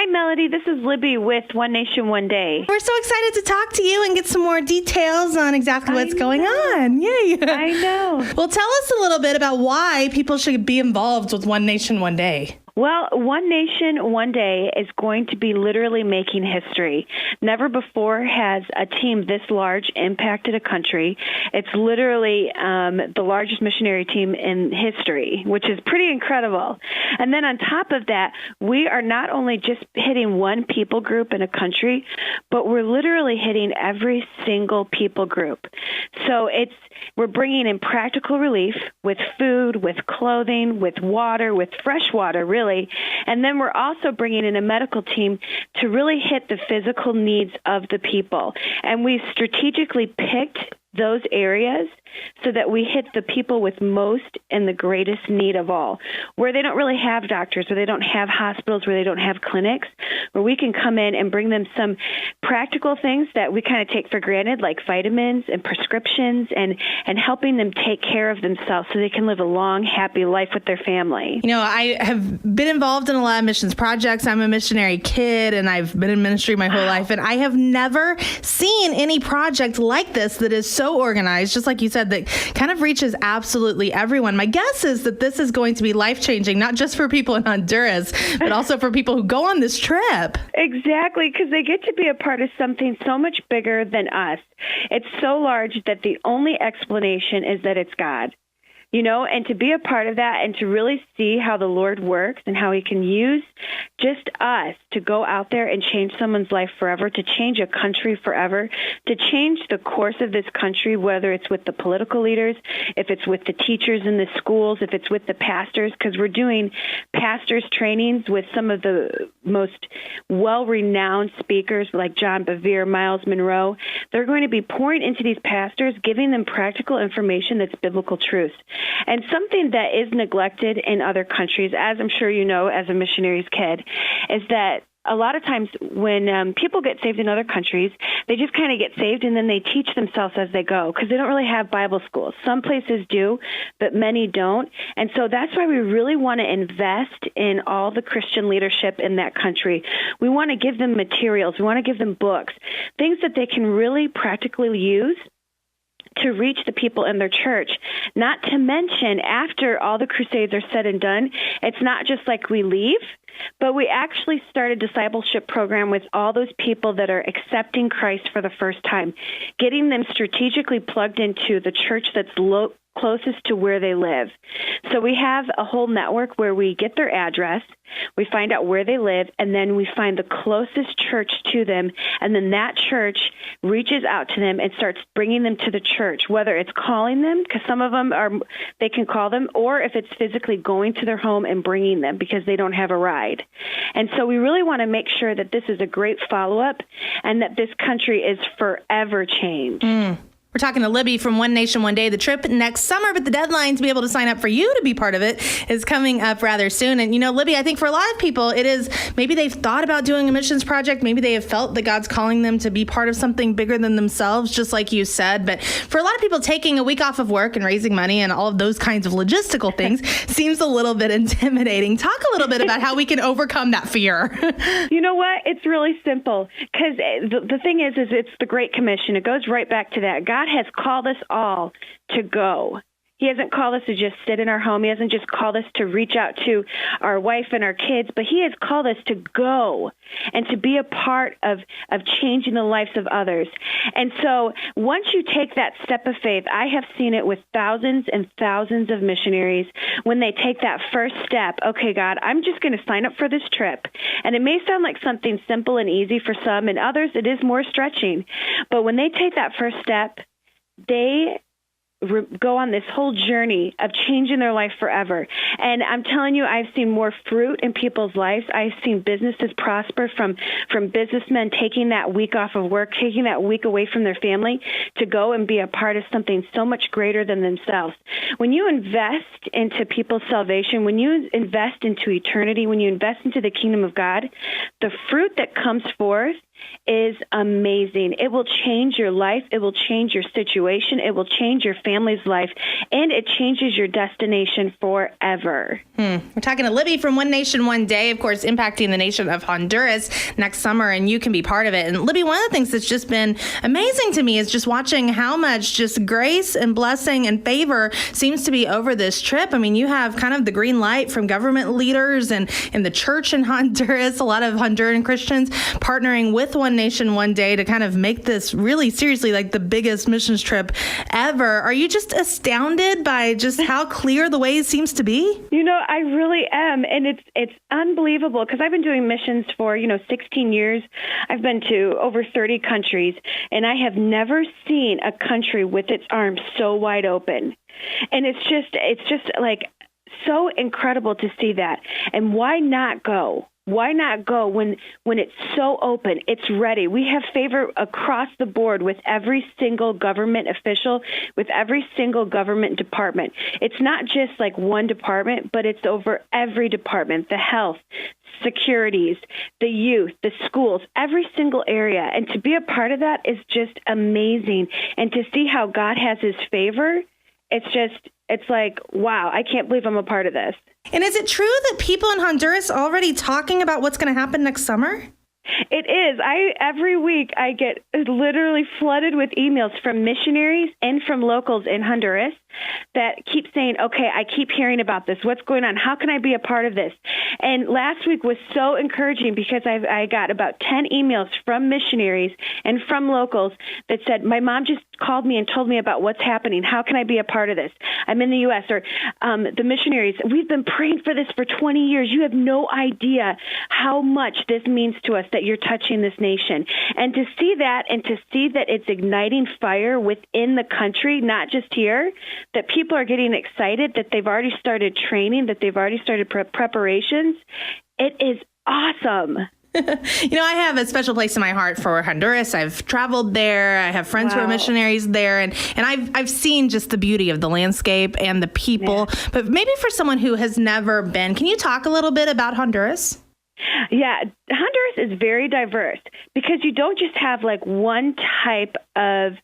Hi, Melody. This is Libby with One Nation, One Day. We're so excited to talk to you and get some more details on exactly what's going on. Yay. I know. Well, tell us a little bit about why people should be involved with One Nation, One Day. Well, One Nation, One Day is going to be literally making history. Never before has a team this large impacted a country. It's literally the largest missionary team in history, which is pretty incredible. And then on top of that, we are not only just hitting one people group in a country, but we're literally hitting every single people group. So we're bringing in practical relief with food, with clothing, with water, with fresh water, really. And then we're also bringing in a medical team to really hit the physical needs of the people. And we strategically picked those areas so that we hit the people with most and the greatest need of all, where they don't really have doctors, where they don't have hospitals, where they don't have clinics, where we can come in and bring them some practical things that we kind of take for granted, like vitamins and prescriptions, and helping them take care of themselves so they can live a long, happy life with their family. You know, I have been involved in a lot of missions projects. I'm a missionary kid, and I've been in ministry my whole life, and I have never seen any project like this that is so organized, just like you said, that kind of reaches absolutely everyone. My guess is that this is going to be life-changing, not just for people in Honduras, but also for people who go on this trip. Exactly, because they get to be a part of something so much bigger than us. It's so large that the only explanation is that it's God. You know, and to be a part of that and to really see how the Lord works and how he can use just us to go out there and change someone's life forever, to change a country forever, to change the course of this country, whether it's with the political leaders, if it's with the teachers in the schools, if it's with the pastors, because we're doing pastors trainings with some of the most well-renowned speakers like John Bevere, Miles Monroe. They're going to be pouring into these pastors, giving them practical information that's biblical truth. And something that is neglected in other countries, as I'm sure you know as a missionary's kid, is that a lot of times when people get saved in other countries, they just kind of get saved and then they teach themselves as they go because they don't really have Bible schools. Some places do, but many don't. And so that's why we really want to invest in all the Christian leadership in that country. We want to give them materials. We want to give them books, things that they can really practically use to reach the people in their church. Not to mention, after all the crusades are said and done, it's not just like we leave, but we actually start a discipleship program with all those people that are accepting Christ for the first time, getting them strategically plugged into the church that's closest to where they live. So we have a whole network where we get their address, we find out where they live, and then we find the closest church to them, and then that church reaches out to them and starts bringing them to the church, whether it's calling them, because some of them they can call them, or if it's physically going to their home and bringing them because they don't have a ride. And so we really want to make sure that this is a great follow-up and that this country is forever changed. We're talking to Libby from One Nation, One Day. The trip next summer, but the deadline to be able to sign up for you to be part of it is coming up rather soon. And, you know, Libby, I think for a lot of people, it is maybe they've thought about doing a missions project. Maybe they have felt that God's calling them to be part of something bigger than themselves, just like you said. But for a lot of people, taking a week off of work and raising money and all of those kinds of logistical things seems a little bit intimidating. Talk a little bit about how we can overcome that fear. You know what? It's really simple because the thing is it's the Great Commission. It goes right back to that. God has called us all to go. He hasn't called us to just sit in our home. He hasn't just called us to reach out to our wife and our kids, but he has called us to go and to be a part of changing the lives of others. And so once you take that step of faith, I have seen it with thousands and thousands of missionaries when they take that first step. Okay, God, I'm just going to sign up for this trip. And it may sound like something simple and easy for some, and others it is more stretching. But when they take that first step, they go on this whole journey of changing their life forever. And I'm telling you, I've seen more fruit in people's lives. I've seen businesses prosper from businessmen taking that week off of work, taking that week away from their family to go and be a part of something so much greater than themselves. When you invest into people's salvation, when you invest into eternity, when you invest into the kingdom of God, the fruit that comes forth is amazing. It will change your life. It will change your situation. It will change your family's life, and it changes your destination forever. We're talking to Libby from One Nation, One Day, of course, impacting the nation of Honduras next summer, and you can be part of it. And Libby, one of the things that's just been amazing to me is just watching how much just grace and blessing and favor seems to be over this trip. I mean, you have kind of the green light from government leaders and in the church in Honduras, a lot of Honduran Christians partnering with One Nation, One Day to kind of make this really seriously like the biggest missions trip ever. Are you just astounded by just how clear the way seems to be? You know, I really am. And it's unbelievable because I've been doing missions for, 16 years. I've been to over 30 countries, and I have never seen a country with its arms so wide open. And it's just like so incredible to see that. And why not go? Why not go when it's so open? It's ready. We have favor across the board with every single government official, with every single government department. It's not just like one department, but it's over every department, the health, securities, the youth, the schools, every single area. And to be a part of that is just amazing. And to see how God has his favor, it's like, wow, I can't believe I'm a part of this. And is it true that people in Honduras are already talking about what's going to happen next summer? It is. Every week I get literally flooded with emails from missionaries and from locals in Honduras that keep saying, okay, I keep hearing about this. What's going on? How can I be a part of this? And last week was so encouraging because I got about 10 emails from missionaries and from locals that said, my mom just called me and told me about what's happening. How can I be a part of this? I'm in the U.S. Or the missionaries, we've been praying for this for 20 years. You have no idea how much this means to us that you're touching this nation. And to see that and to see that it's igniting fire within the country, not just here, that people are getting excited, that they've already started training, that they've already started preparations, it is awesome. I have a special place in my heart for Honduras. I've traveled there. I have friends who are missionaries there. And I've seen just the beauty of the landscape and the people. Yeah. But maybe for someone who has never been, can you talk a little bit about Honduras? Yeah, Honduras is very diverse because you don't just have like one type of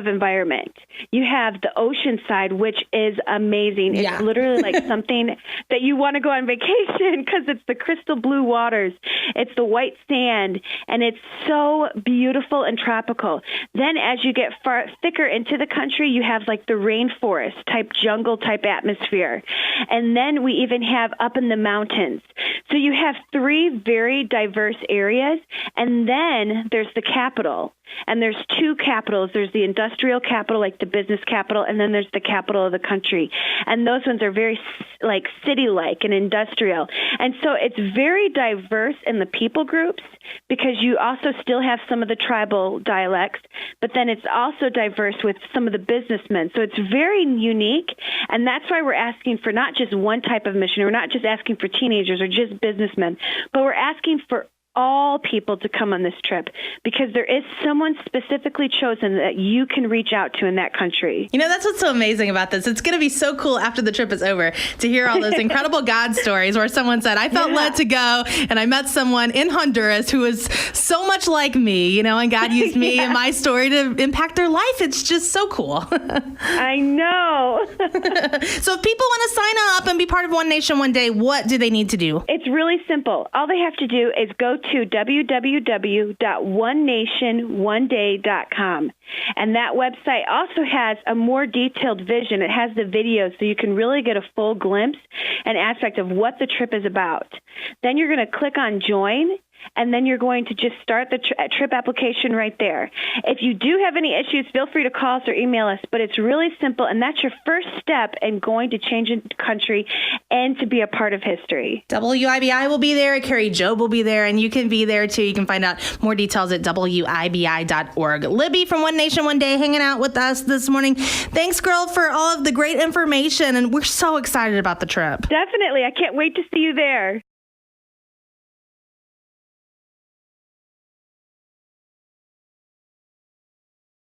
environment. You have the ocean side, which is amazing. It's literally like something that you want to go on vacation because it's the crystal blue waters. It's the white sand, and it's so beautiful and tropical. Then as you get far thicker into the country, you have like the rainforest type, jungle type atmosphere. And then we even have up in the mountains. So you have three very diverse areas. And then there's the capital. And there's two capitals. There's the industrial capital, like the business capital, and then there's the capital of the country. And those ones are very like city-like and industrial. And so it's very diverse in the people groups because you also still have some of the tribal dialects, but then it's also diverse with some of the businessmen. So it's very unique. And that's why we're asking for not just one type of mission. We're not just asking for teenagers or just businessmen, but we're asking for all people to come on this trip because there is someone specifically chosen that you can reach out to in that country. That's what's so amazing about this. It's going to be so cool after the trip is over to hear all those incredible God stories where someone said, I felt led to go and I met someone in Honduras who was so much like me, and God used me and my story to impact their life. It's just so cool. I know. So if people want to sign up and be part of One Nation, One Day, what do they need to do? It's really simple. All they have to do is go to www.onenationoneday.com. And that website also has a more detailed vision. It has the video so you can really get a full glimpse and aspect of what the trip is about. Then you're going to click on join, and then you're going to just start the trip application right there. If you do have any issues, feel free to call us or email us, but it's really simple, and that's your first step in going to change a country and to be a part of history. WIBI will be there, Carrie Job will be there, and you can be there too. You can find out more details at WIBI.org. Libby from One Nation, One Day hanging out with us this morning. Thanks, girl, for all of the great information, and we're so excited about the trip. Definitely. I can't wait to see you there.